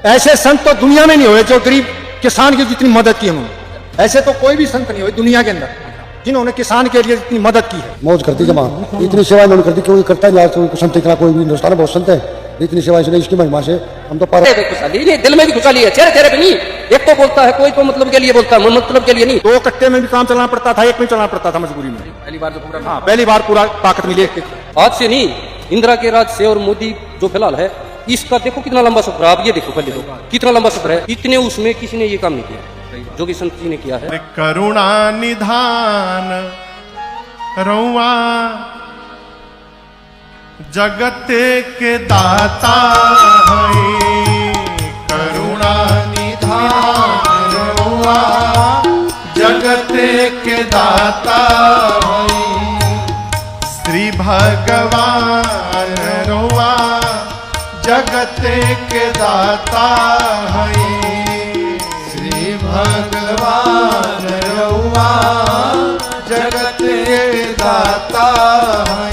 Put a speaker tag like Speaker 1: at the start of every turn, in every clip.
Speaker 1: ऐसे संत तो दुनिया में नहीं हुए जो गरीब किसान की जितनी मदद की उन्होंने। ऐसे तो कोई भी संत नहीं हुए दुनिया के अंदर जिन्होंने किसान के लिए इतनी मदद की है।
Speaker 2: मौज करती जमा इतनी सेवा इन्होंने करती, कोई करता है आज संत इतना कोई भी हिंदुस्तान में बहुत संत है, इतनी सेवा इसलिए इसकी महिमा से हम तो पर
Speaker 3: खुशहाली नहीं, दिल में भी खुशहाली है, चेहरे चेहरे पे नहीं। एक तो बोलता है कोई तो मतलब के लिए बोलता है, मतलब के लिए नहीं।
Speaker 1: 2 कट्टे में भी काम चलाना पड़ता था, एक में चलाना पड़ता था मजबूरी में।
Speaker 3: पहली बार जो पूरा
Speaker 1: हाँ, पहली बार पूरा ताकत मिली।
Speaker 3: आज से नहीं, इंदिरा के राज से और मोदी जो फिलहाल है इसका देखो कितना लंबा सफर है। आप ये देखो पहले तो कितना लंबा सफर है, इतने उसमें किसी ने ये काम नहीं किया जो कि संत जी ने किया है।
Speaker 4: करुणा निधान रउआ जगत के दाता है, करुणा निधान रउआ जगत के दाता है, श्री भगवान रउआ जगत के दाता है, श्री भगवान रउआ जगत के दाता है।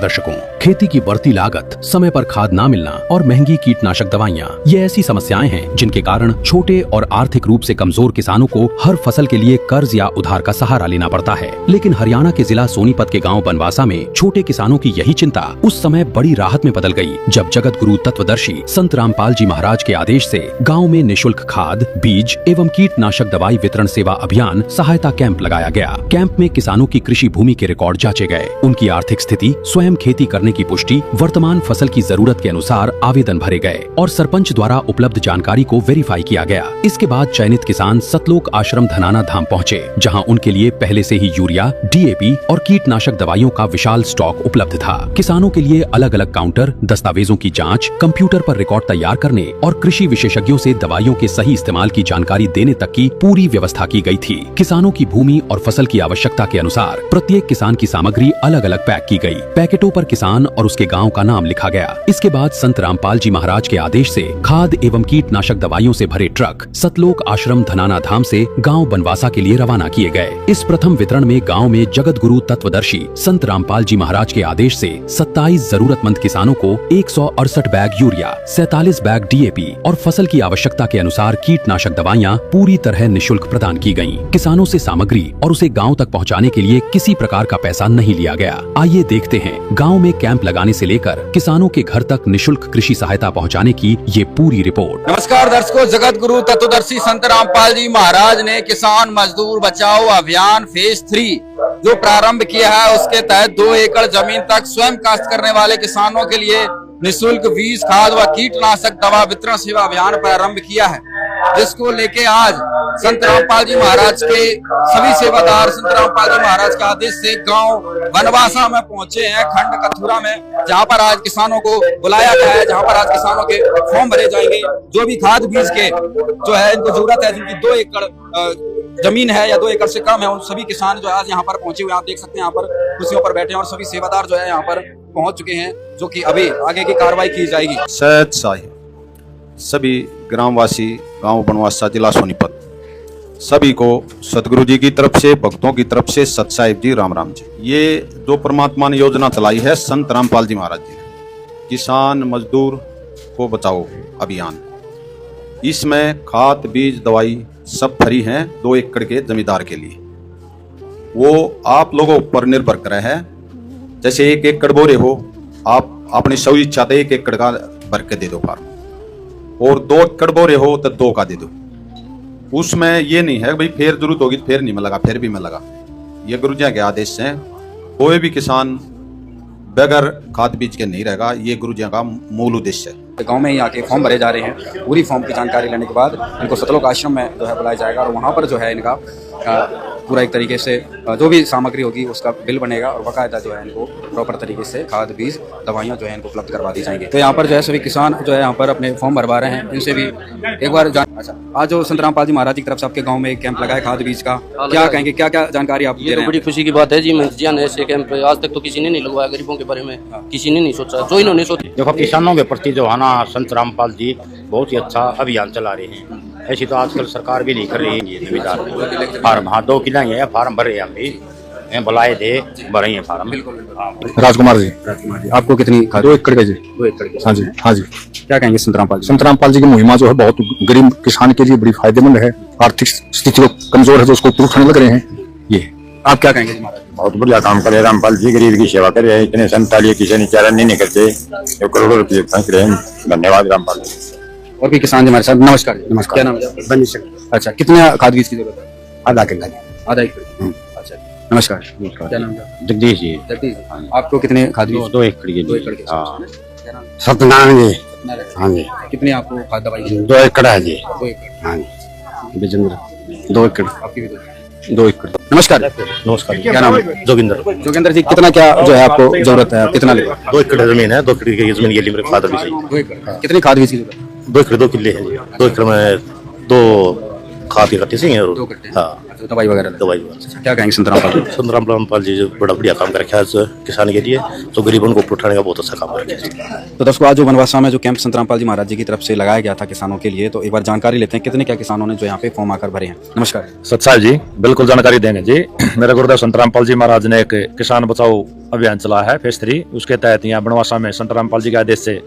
Speaker 5: दर्शकों, खेती की बढ़ती लागत, समय पर खाद ना मिलना और महंगी कीटनाशक दवाइयाँ, ये ऐसी समस्याएं हैं जिनके कारण छोटे और आर्थिक रूप से कमजोर किसानों को हर फसल के लिए कर्ज या उधार का सहारा लेना पड़ता है। लेकिन हरियाणा के जिला सोनीपत के गांव बनवासा में छोटे किसानों की यही चिंता उस समय बड़ी राहत में बदल गई जब जगत गुरु तत्वदर्शी संत रामपाल जी महाराज के आदेश से गाँव में निःशुल्क खाद, बीज एवं कीटनाशक दवाई वितरण सेवा अभियान सहायता कैंप लगाया गया। कैंप में किसानों की कृषि भूमि के रिकॉर्ड जांचे गए, उनकी आर्थिक स्थिति, स्वयं खेती करने की पुष्टि, वर्तमान फसल की जरूरत के अनुसार आवेदन भरे गए और सरपंच द्वारा उपलब्ध जानकारी को वेरीफाई किया गया। इसके बाद चयनित किसान सतलोक आश्रम धनाना धाम पहुँचे, जहाँ उनके लिए पहले से ही यूरिया, DAP और कीटनाशक दवाइयों का विशाल स्टॉक उपलब्ध था। किसानों के लिए अलग अलग काउंटर, दस्तावेजों की जाँच, कंप्यूटर पर रिकॉर्ड तैयार करने और कृषि विशेषज्ञों से दवाइयों के सही इस्तेमाल की जानकारी देने तक की पूरी व्यवस्था की गई थी। किसानों की भूमि और फसल की आवश्यकता के अनुसार प्रत्येक किसान की सामग्री अलग अलग पैक की गई। पैकेटों पर किसान और उसके गांव का नाम लिखा गया। इसके बाद संत रामपाल जी महाराज के आदेश से खाद एवं कीटनाशक दवाइयों से भरे ट्रक सतलोक आश्रम धनाना धाम से गांव बनवासा के लिए रवाना किए गए। इस प्रथम वितरण में गांव में जगत गुरु तत्वदर्शी संत रामपाल जी महाराज के आदेश से 27 जरूरतमंद किसानों को 168 बैग यूरिया, 47 बैग DAP और फसल की आवश्यकता के अनुसार कीटनाशक दवाइयाँ पूरी तरह निःशुल्क प्रदान की गयी। किसानों से सामग्री और उसे गाँव तक पहुँचाने के लिए किसी प्रकार का पैसा नहीं लिया गया। आइए देखते हैं गाँव में कैंप लगाने से लेकर किसानों के घर तक निःशुल्क कृषि सहायता पहुंचाने की ये पूरी रिपोर्ट।
Speaker 6: नमस्कार दर्शकों, जगत गुरु तत्वदर्शी संत रामपाल जी महाराज ने किसान मजदूर बचाओ अभियान फेज 3 जो प्रारंभ किया है, उसके तहत 2 एकड़ जमीन तक स्वयं काश्त करने वाले किसानों के लिए निःशुल्क बीज, खाद व कीटनाशक दवा वितरण सेवा अभियान प्रारंभ किया है, जिसको लेके आज संत रामपाल जी महाराज के सभी सेवादार संत रामपाल जी महाराज के आदेश से गांव बनवासा में पहुंचे हैं, खंड कथुरा में, जहां पर आज किसानों को बुलाया गया है, जहां पर आज किसानों के फॉर्म भरे जाएंगे। जो भी खाद बीज के जो है इनको जरूरत है, जिनकी 2 एकड़ जमीन है या 2 एकड़ से कम है, उन सभी किसान जो है आज यहाँ पर पहुंचे हुए। आप देख सकते हैं यहाँ पर कुर्सियों पर बैठे हैं और सभी सेवादार जो है यहाँ पर पहुंच चुके हैं, जो कि अभी आगे की कार्रवाई की जाएगी।
Speaker 7: सत साहिब सभी ग्रामवासी, गांव बनवासा, जिला सोनीपत, सभी को सतगुरु जी की तरफ से, भक्तों की तरफ से सत साहिब जी, राम राम जी। ये जो परमात्मा ने योजना चलाई है संत रामपाल जी महाराज जी ने, किसान मजदूर को बचाओ अभियान, इसमें खाद बीज दवाई सब फ्री हैं 2 एकड़ के जमींदार के लिए। वो आप लोगों पर निर्भर करे है, जैसे 1 एकड़ बोरे हो, आप अपनी सौ इच्छा 1 एकड़ का भर के दे दो फार्म, और 2 एकड़ बोरे हो तो 2 का दे दो। उसमें ये नहीं है भाई फिर जरूरत होगी फिर नहीं मिलेगा, फिर भी मिलेगा। ये गुरु जी के आदेश हैं, कोई भी किसान बगैर खाद बीज के नहीं रहेगा, ये गुरु जी का मूल उद्देश्य है।
Speaker 3: गांव में ही आके फॉर्म भरे जा रहे हैं। पूरी फॉर्म की जानकारी लेने के बाद इनको सतलोक आश्रम में जो है बुलाया जाएगा और वहाँ पर जो है इनका पूरा एक तरीके से जो भी सामग्री होगी उसका बिल बनेगा और बाकायदा जो है इनको प्रॉपर तरीके से खाद बीज दवाइयाँ जो है इनको उपलब्ध करवा दी जाएंगी। तो यहाँ पर जो है सभी किसान जो है यहाँ पर अपने फॉर्म भरवा रहे हैं, इनसे भी एक बार अच्छा, आज जो संत रामपाल जी महाराज की तरफ से आपके गाँव में एक कैंप लगाया खाद बीज का, क्या कहेंगे, क्या क्या जानकारी आप दे रहे हैं?
Speaker 8: बड़ी खुशी की बात है जी, मंत्रियों ने ऐसे कैंप आज तक तो किसी ने नहीं लगवाया, गरीबों के बारे में किसी ने नहीं सोचा, जो इन्होंने सोचा।
Speaker 9: देखो किसानों के प्रति जो है ना संत रामपाल जी बहुत ही अच्छा अभियान चला रहे हैं। ऐसी तो आजकल सरकार भी नहीं कर रही है। ये जमींदार फार्म, हाँ 2 किला ही है, फार्म भर रहे हैं हम भी, हैं बुलाए थे भरे हैं फार्म।
Speaker 1: राजकुमार जी।
Speaker 3: राजकुमार जी, आपको कितनी खाद?
Speaker 1: 2 एकड़ के जी।
Speaker 3: 2 एकड़ के।
Speaker 1: हाँ जी, हाँ जी।
Speaker 3: क्या कहेंगे संतरामपाल जी?
Speaker 1: संतरामपाल जी की मुहिमा जो है बहुत गरीब किसान के लिए बड़ी फायदेमंद है। आर्थिक स्थिति को कमजोर है तो उसको उठाने लग रहे हैं। ये
Speaker 3: आप क्या कहेंगे जी महाराज?
Speaker 10: बहुत बढ़िया काम करे रामपाल जी, गरीब की सेवा करे, इतने संताली किसान चारण नहीं करते, ये करोड़ों रुपये फंस रहे हैं। धन्यवाद रामपाल जी।
Speaker 3: और भी किसान जी हमारे साथ। नमस्कार जी। नमस्कार। क्या नाम है?
Speaker 2: बनी सक
Speaker 3: अच्छा, कितने खाद बीज की जरूरत है?
Speaker 2: आधा किला
Speaker 3: आधा एकड़। अच्छा, नमस्कार। क्या नाम है?
Speaker 9: जगदीश जी।
Speaker 3: जगदीश जी, आपको कितने खाद बीज?
Speaker 9: 2 एकड़ के
Speaker 3: 2 एकड़ के।
Speaker 9: हाँ।
Speaker 3: क्या नाम है?
Speaker 2: सत्यनारायण जी।
Speaker 3: सत्यनारायण।
Speaker 2: हाँ जी।
Speaker 3: कितनी आपको खाद दवाई की?
Speaker 2: 2 एकड़ है जी।
Speaker 3: 2 एकड़।
Speaker 2: हाँ जी।
Speaker 3: विजेंद्र।
Speaker 2: 2 एकड़।
Speaker 3: आपकी भी 2 एकड़। नमस्कार।
Speaker 9: नमस्कार।
Speaker 3: क्या नाम है?
Speaker 9: जोगिंदर।
Speaker 3: जोगेंद्र जी, कितना क्या जो है आपको जरूरत है? कितना लेगा?
Speaker 9: 2 एकड़ जमीन है, 2 एकड़ की जमीन के लिए मेरे फादर भी चाहिए।
Speaker 3: 2 एकड़। कितनी खाद बीज की जरूरत है?
Speaker 9: 2 एकड़ 2 किले है जी। 2 एकड़ में 2 खाद के कट्टे चाहिए और
Speaker 3: 2 कट्टे।
Speaker 9: हाँ
Speaker 3: अच्छा, दवाई वगैरह लगेगी।
Speaker 9: दवाई।
Speaker 3: क्या कहेंगे संतरामपाल जी?
Speaker 9: संतरामपाल जी जो बड़ा बढ़िया काम कर रखा है किसान के लिए, तो गरीबों को उठाने का बहुत अच्छा काम कर रखा है।
Speaker 3: तो दर्शकों, आज जो बनवासा में जो कैंप संतरामपाल जी महाराज जी की तरफ से लगाया गया था किसानों के लिए, तो एक बार जानकारी लेते हैं कितने क्या किसानों ने जो यहाँ पे फॉर्म आकर भरे हैं। नमस्कार।
Speaker 11: सत्साई जी, बिल्कुल जानकारी देंगे जी। मेरे गुरुदेव संतरामपाल जी महाराज ने एक किसान बचाओ अभियान चलाया है फेज 3, उसके तहत यहाँ बनवासा में संतरामपाल जी के आदेश से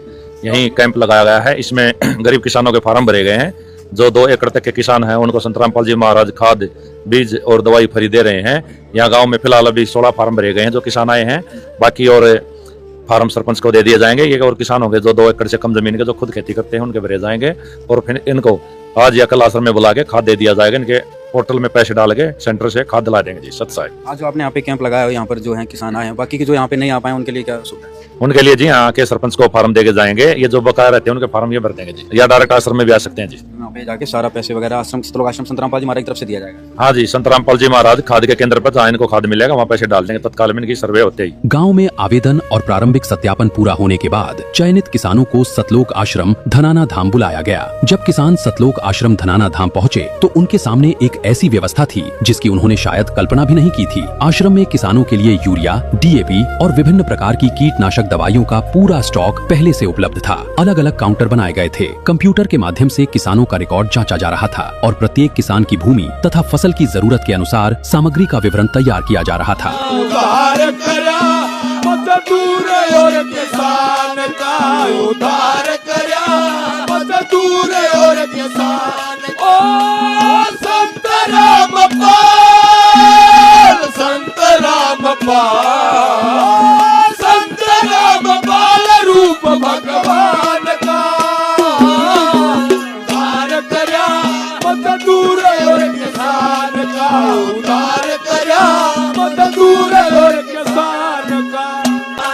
Speaker 11: यही कैंप लगाया गया है। इसमें गरीब किसानों के फार्म भरे गए हैं। जो 2 एकड़ तक के किसान हैं उनको संतरामपाल जी महाराज खाद बीज और दवाई फ्री दे रहे हैं। यहाँ गांव में फिलहाल अभी 16 फार्म भरे गए हैं जो किसान आए हैं। बाकी और फार्म सरपंच को दे दिए जाएंगे। ये और किसान होंगे जो 2 एकड़ से कम जमीन के जो खुद खेती करते हैं उनके भरे जाएंगे और फिर इनको आज या कल आश्रम में बुला के खाद दे दिया जाएगा। इनके पोर्टल में पैसे डाल के सेंटर से खाद दिला देंगे जी। सत्साई।
Speaker 3: आज जो आपने यहाँ पे कैंप लगाया है, यहाँ पर जो है किसान आए हैं, बाकी के जो यहाँ पे नहीं आ पाए उनके लिए क्या सुविधा है?
Speaker 11: उनके लिए जी यहाँ के सरपंच को फार्म देके जाएंगे। ये जो बकाया रहते हैं उनके फार्म ये भर देंगे जी, या डायरेक्ट आश्रम में भी आ सकते हैं जी।
Speaker 3: यहाँ पे जाके सारा पैसे वगैरह आश्रम सतलोक आश्रम संतरामपाल जी महाराज की तरफ से दिया जाएगा।
Speaker 11: हाँ जी, संतरामपाल जी महाराज खाद के केंद्र पर जहाँ इनको खाद मिलेगा वहाँ पैसे डाल देंगे तत्काल में इनकी सर्वे होते ही।
Speaker 5: गांव में आवेदन और प्रारंभिक सत्यापन पूरा होने के बाद चयनित किसानों को सतलोक आश्रम धनाना धाम बुलाया गया। जब किसान सतलोक आश्रम धनाना धाम पहुँचे तो उनके सामने एक ऐसी व्यवस्था थी जिसकी उन्होंने शायद कल्पना भी नहीं की थी। आश्रम में किसानों के लिए यूरिया, DAP और विभिन्न प्रकार की कीटनाशक दवाइयों का पूरा स्टॉक पहले से उपलब्ध था। अलग अलग काउंटर बनाए गए थे। कंप्यूटर के माध्यम से किसानों का रिकॉर्ड जांचा जा रहा था और प्रत्येक किसान की भूमि तथा फसल की जरूरत के अनुसार सामग्री का विवरण तैयार किया जा रहा था।
Speaker 4: उधार करा मजदूर और किसान का, उधार करा मजदूर और किसान। ओ संत रामपाल, संत रामपाल, संत रामपाल रूप भगवान का। उधार करा मजदूर और किसान का, उधार करा मजदूर और किसान का।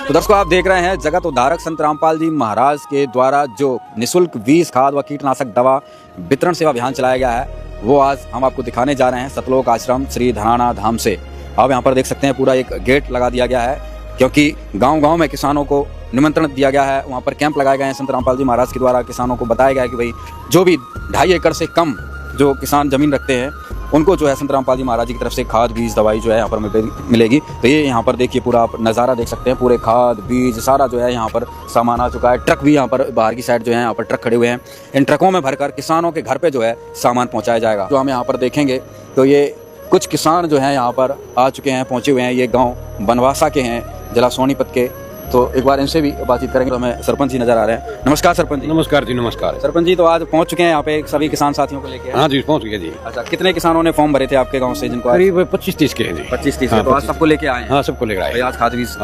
Speaker 3: तो दर्शकों, आप देख रहे हैं जगत उद्धारक संतरामपाल जी महाराज के द्वारा जो निःशुल्क बीज, खाद व कीटनाशक दवा वितरण सेवा अभियान चलाया गया है, वो आज हम आपको दिखाने जा रहे हैं सतलोक आश्रम श्री धनाना धाम से। आप यहाँ पर देख सकते हैं पूरा एक गेट लगा दिया गया है क्योंकि गांव-गांव में किसानों को निमंत्रण दिया गया है। वहाँ पर कैंप लगाए गए हैं संतरामपाल जी महाराज के द्वारा। किसानों को बताया गया है कि भाई जो भी 2.5 एकड़ से कम जो किसान जमीन रखते हैं उनको जो है संतरामपाल जी महाराज की तरफ से खाद बीज दवाई जो है यहाँ पर मिलेगी। तो ये यहाँ पर देखिए पूरा आप नज़ारा देख सकते हैं। पूरे खाद बीज सारा जो है यहाँ पर सामान आ चुका है। ट्रक भी यहाँ पर बाहर की साइड जो है यहाँ पर ट्रक खड़े हुए हैं। इन ट्रकों में भरकर किसानों के घर पे जो है सामान पहुँचाया जाएगा। जो हम यहाँ पर देखेंगे तो ये कुछ किसान जो हैं यहाँ पर आ चुके हैं, पहुँचे हुए हैं। ये गाँव बनवासा के हैं, जिला सोनीपत के। तो एक बार इनसे भी बातचीत करेंगे। तो हमें सरपंच जी नजर आ रहे हैं। नमस्कार सरपंच जी।
Speaker 11: नमस्कार जी। नमस्कार
Speaker 3: सरपंच जी, तो आज पहुंच चुके हैं यहाँ पे सभी किसान साथियों को लेके?
Speaker 11: हाँ जी, पहुँच गए जी।
Speaker 3: अच्छा, कितने किसानों ने फॉर्म भरे थे आपके गांव से जिनको?
Speaker 11: करीब 25-30 के हैं जी।
Speaker 3: 25-30।
Speaker 11: हाँ,
Speaker 3: तो आज सबको लेके आए हैं?
Speaker 11: हाँ, सबको लेकर आए।
Speaker 3: आज खाद बीज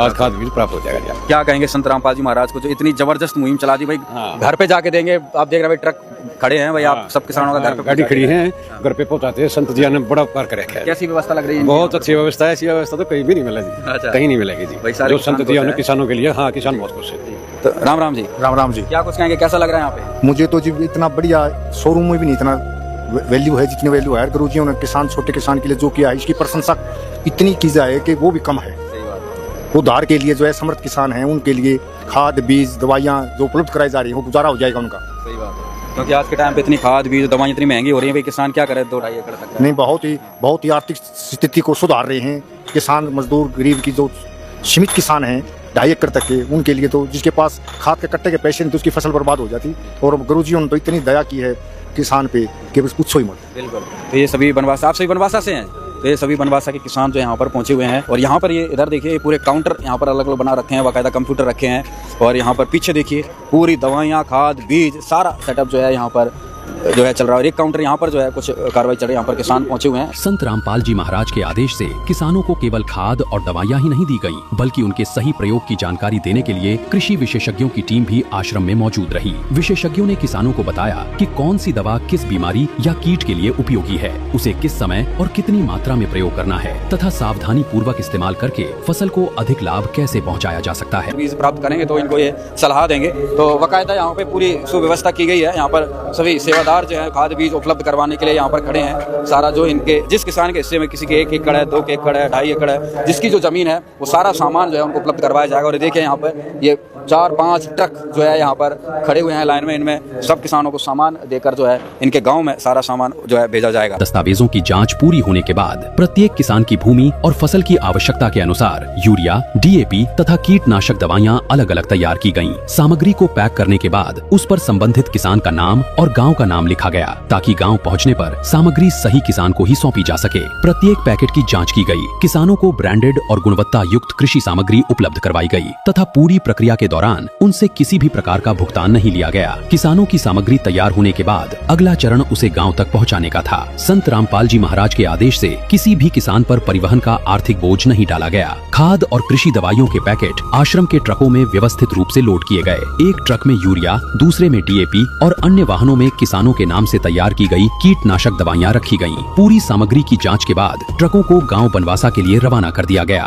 Speaker 11: प्राप्त हो जाएगा जी।
Speaker 3: क्या कहेंगे संतरामपाल जी महाराज को जो इतनी जबरदस्त मुहिम चला दी भाई?
Speaker 11: हाँ।
Speaker 3: घर पे जाके देंगे। आप देख रहे हैं ट्रक खड़े हैं भाई, आप सब किसानों का घर पे
Speaker 11: गाड़ी खड़ी है, घर पे पहुँचाते हैं। संत जी ने बड़ा उपकार कर रखा है।
Speaker 3: कैसी व्यवस्था लग रही है?
Speaker 11: बहुत अच्छी व्यवस्था है। ऐसी व्यवस्था तो कहीं भी नहीं मिलेगी।
Speaker 3: अच्छा।
Speaker 11: कहीं नहीं मिलेगी जी। जो संत जी ने किसानों के लिए, हाँ, किसान बहुत खुश है।
Speaker 3: तो राम राम जी।
Speaker 1: राम राम जी।
Speaker 3: क्या कुछ कहेंगे, कैसा लग रहा है यहाँ पे?
Speaker 1: मुझे तो जी इतना बढ़िया शोरूम में भी नहीं इतना वैल्यू है जितनी वैल्यू है गुरु जी ने किसान, छोटे किसान के लिए जो किया है, इसकी प्रशंसा इतनी की जाए कि वो भी कम है। उधार के लिए जो है समर्थ किसान हैं उनके लिए खाद बीज दवाइयाँ जो उपलब्ध कराई जा रही है वो गुजारा हो जाएगा उनका।
Speaker 3: सही बात है, क्योंकि आज के टाइम पे इतनी खाद बीज दवाइयाँ इतनी महंगी हो रही है भाई, किसान क्या करे 2-2.5 एकड़ तक?
Speaker 1: नहीं, बहुत ही आर्थिक स्थिति को सुधार रहे हैं किसान, मजदूर, गरीब की जो सीमित किसान हैं 2.5 एकड़ तक के, उनके लिए तो जिसके पास खाद के कट्टे के पैसे नहीं तो उसकी फसल बर्बाद हो जाती। और गुरुजी ने तो इतनी दया की है किसान पे कि बस पूछो ही मत।
Speaker 3: बिल्कुल। तो ये सभी बनवासा, आप सभी बनवासा से हैं? तो ये सभी बनवासा के किसान जो यहाँ पर पहुंचे हुए हैं। और यहाँ पर ये इधर देखिए पूरे काउंटर यहाँ पर अलग अलग बना रखे हैं, बाकायदा कंप्यूटर रखे हैं। और यहाँ पर पीछे देखिए पूरी दवाइयाँ, खाद, बीज, सारा सेटअप जो है यहाँ पर जो है चल रहा है। और एक काउंटर यहाँ पर जो है कुछ कार्रवाई चल रही है, यहाँ पर किसान पहुंचे हुए हैं।
Speaker 5: संत रामपाल जी महाराज के आदेश से किसानों को केवल खाद और दवाइयां ही नहीं दी गईं, बल्कि उनके सही प्रयोग की जानकारी देने के लिए कृषि विशेषज्ञों की टीम भी आश्रम में मौजूद रही। विशेषज्ञों ने किसानों को बताया कि कौन सी दवा किस बीमारी या कीट के लिए उपयोगी है, उसे किस समय और कितनी मात्रा में प्रयोग करना है तथा सावधानी पूर्वक इस्तेमाल करके फसल को अधिक लाभ कैसे पहुँचाया जा सकता है।
Speaker 3: बीज प्राप्त करेंगे तो इनको ये सलाह देंगे। तो बाकायदा यहाँ पे पूरी सुव्यवस्था की गई है। यहाँ पर सभी सेवादार जो है खाद बीज उपलब्ध करवाने के लिए यहाँ पर खड़े हैं। सारा जो इनके जिस किसान के हिस्से में किसी के 1 एकड़ है, 2 एकड़ है, 2.5 एकड़ है, जिसकी जो जमीन है वो सारा सामान जो है उनको उपलब्ध करवाया जाएगा। और देखिए यहाँ पर ये 4-5 ट्रक जो है यहाँ पर खड़े हुए हैं लाइन में। इनमें सब किसानों को सामान देकर जो है इनके गाँव में सारा सामान जो है भेजा जाएगा।
Speaker 5: दस्तावेजों की जाँच पूरी होने के बाद प्रत्येक किसान की भूमि और फसल की आवश्यकता के अनुसार यूरिया, DAP तथा कीटनाशक दवाइयाँ अलग अलग तैयार की गयी। सामग्री को पैक करने के बाद उस पर संबंधित किसान का नाम और गाँव का नाम लिखा गया, ताकि गांव पहुंचने पर सामग्री सही किसान को ही सौंपी जा सके। प्रत्येक पैकेट की जांच की गई, किसानों को ब्रांडेड और गुणवत्ता युक्त कृषि सामग्री उपलब्ध करवाई गई तथा पूरी प्रक्रिया के दौरान उनसे किसी भी प्रकार का भुगतान नहीं लिया गया। किसानों की सामग्री तैयार होने के बाद अगला चरण उसे गाँव तक पहुँचाने का था। संत रामपाल जी महाराज के आदेश से किसी भी किसान पर परिवहन का आर्थिक बोझ नहीं डाला गया। खाद और कृषि दवाइयों के पैकेट आश्रम के ट्रकों में व्यवस्थित रूप से लोड किए गए। एक ट्रक में यूरिया, दूसरे में DAP और अन्य वाहनों में किसानों के नाम से तैयार की गई कीटनाशक दवाइयां रखी गईं। पूरी सामग्री की जांच के बाद ट्रकों को गांव बनवासा के लिए रवाना कर दिया गया।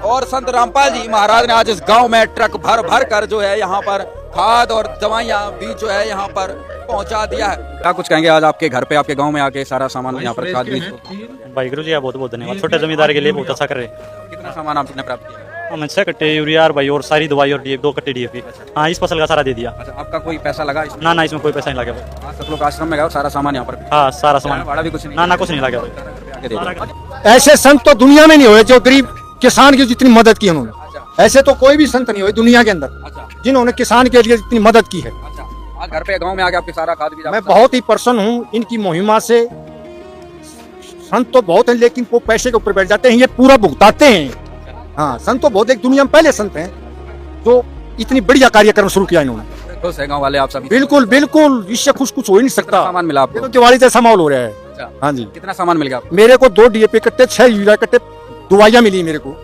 Speaker 6: और संत रामपाल जी महाराज ने आज इस गांव में ट्रक भर भर कर जो है यहाँ पर खाद और दवाइयाँ बीज जो है यहाँ पर पहुँचा दिया है।
Speaker 3: क्या कुछ कहेंगे आज आपके घर पे, आपके गाँव में आके सारा सामान यहाँ पर खाद बीज?
Speaker 12: वाहिगुरु जी बहुत बहुत धन्यवाद। छोटे जमींदार के लिए बहुत अच्छा कर रहे हैं।
Speaker 3: कितना सामान आपने प्राप्त किया?
Speaker 12: हमने 6 कट्टे यूरिया भाई और सारी दवाई और 2 कट्टे DAP। हाँ, इस फसल का सारा दे दिया।
Speaker 3: अच्छा, आपका कोई पैसा लगा इसमें?
Speaker 12: ना, इसमें कोई पैसा नहीं लगा भाई।
Speaker 3: सब लोग आश्रम में गए, सारा सामान यहाँ पर?
Speaker 12: हाँ, सारा सामान,
Speaker 3: भाड़ा भी कुछ नहीं?
Speaker 12: ना, कुछ नहीं लगा भाई।
Speaker 1: ऐसे संत तो दुनिया में नहीं हुए जो गरीब किसान की जितनी मदद की उन्होंने। ऐसे तो कोई भी संत नहीं हुए दुनिया के अंदर जिन्होंने किसान के लिए जितनी मदद की है।
Speaker 3: आज घर पे गांव में आके आपके सारा खाद बीज?
Speaker 1: मैं बहुत ही प्रसन्न हूँ इनकी मुहिमा से। संत तो बहुत हैं लेकिन वो पैसे के ऊपर बैठ जाते हैं, ये पूरा भुगताते हैं। हाँ, संत तो बहुत एक दुनिया में पहले संत हैं जो इतनी बढ़िया कार्यक्रम शुरू किया इन्होंने।
Speaker 3: खुश है गाँव वाले आप सभी?
Speaker 1: बिल्कुल बिल्कुल, इससे खुश कुछ हो ही नहीं सकता।
Speaker 3: सामान मिला आपको?
Speaker 1: दिवाली जैसा माहौल हो रहा है। हाँ जी।
Speaker 3: कितना सामान मिल गया आपको?
Speaker 1: मेरे को 2 DAP कट्टे, 6 यूरिया कट्टे, दवाइयाँ मिली मेरे को।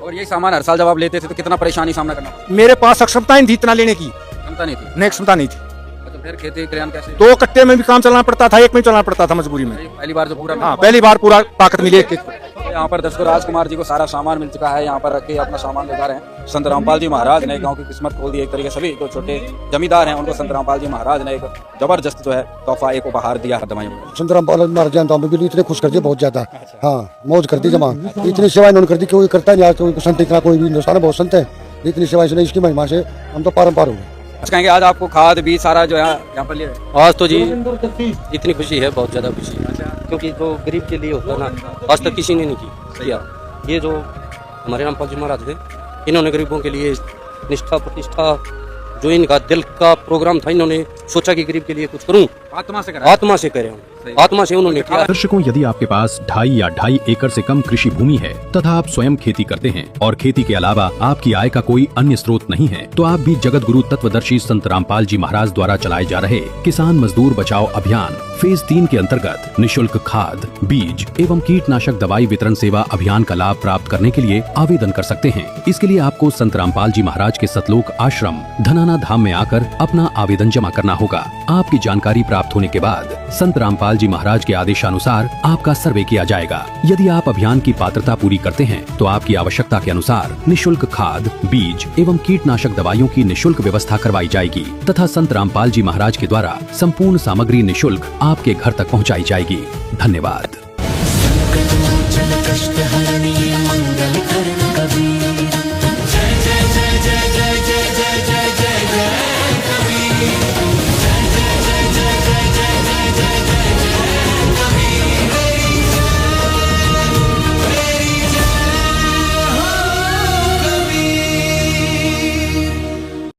Speaker 3: और यही सामान हर साल जब आप लेते थे तो कितना परेशानी सामना करना?
Speaker 1: मेरे पास क्षमता नहीं थी इतना लेने की।
Speaker 3: क्षमता नहीं थी?
Speaker 1: नहीं, क्षमता नहीं थी।
Speaker 3: तो फिर खेती कल्याण कैसे?
Speaker 1: 2 कट्टे में भी काम चलाना पड़ता था, 1 में चलाना पड़ता था मजबूरी में।
Speaker 3: पहली बार जो पूरा?
Speaker 1: हाँ, पहली बार पूरा ताकत मिली।
Speaker 3: यहाँ पर दर्शकों राजकुमार जी को सारा सामान मिल चुका है, यहाँ पर रख के अपना सामान ले जा रहे हैं। संत रामपाल जी महाराज ने गांव की किस्मत खोल दी एक तरीके से। सभी जो छोटे जमींदार हैं उनको संत रामपाल जी महाराज ने एक जबरदस्त जो है तोहफा, एक उपहार दिया है दवाइयों।
Speaker 2: संत रामपाल महाराज ने इतने खुश कर दिए बहुत ज्यादा। हाँ, मौज कर दी जमा। इतनी सेवा इन्होंने कर दी, कोई करता नहीं आज। कोई संत इतना कोई भी हिंदुस्तान में बहुत संत है, इतनी सेवा इसने इसकी महिमा से हम तो पारंपार हो गए।
Speaker 3: कहेंगे आज आपको खाद बीज सारा जो है यहाँ पर लिए?
Speaker 8: आज तो जी इतनी खुशी है, बहुत ज्यादा खुशी है, क्योंकि जो गरीब के लिए होता है ना, आज तक किसी ने नहीं किया। ये जो हमारे रामपाल जी महाराज थे, इन्होंने गरीबों के लिए निष्ठा प्रतिष्ठा, जो इनका दिल का प्रोग्राम था, इन्होंने सोचा कि गरीब के लिए कुछ करूं। आत्मा से करें, आत्मा से उन्होंने किया।
Speaker 5: दर्शकों, यदि आपके पास 2.5 या 2.5 एकड़ से कम कृषि भूमि है तथा आप स्वयं खेती करते हैं और खेती के अलावा आपकी आय का कोई अन्य स्रोत नहीं है, तो आप भी जगत गुरु तत्वदर्शी संत रामपाल जी महाराज द्वारा चलाए जा रहे किसान मजदूर बचाओ अभियान फेज 3 के अंतर्गत निःशुल्क खाद, बीज एवं कीटनाशक दवाई वितरण सेवा अभियान का लाभ प्राप्त करने के लिए आवेदन कर सकते हैं। इसके लिए आपको संत रामपाल जी महाराज के सतलोक आश्रम धनाना धाम में आकर अपना आवेदन जमा करना होगा। आपकी जानकारी प्राप्त होने के बाद संत रामपाल जी महाराज के आदेशानुसार आपका सर्वे किया जाएगा। यदि आप अभियान की पात्रता पूरी करते हैं तो आपकी आवश्यकता के अनुसार निःशुल्क खाद, बीज एवं कीटनाशक दवाइयों की निःशुल्क व्यवस्था करवाई जाएगी तथा संत रामपाल जी महाराज के द्वारा संपूर्ण सामग्री निःशुल्क आपके घर तक पहुंचाई जाएगी। धन्यवाद।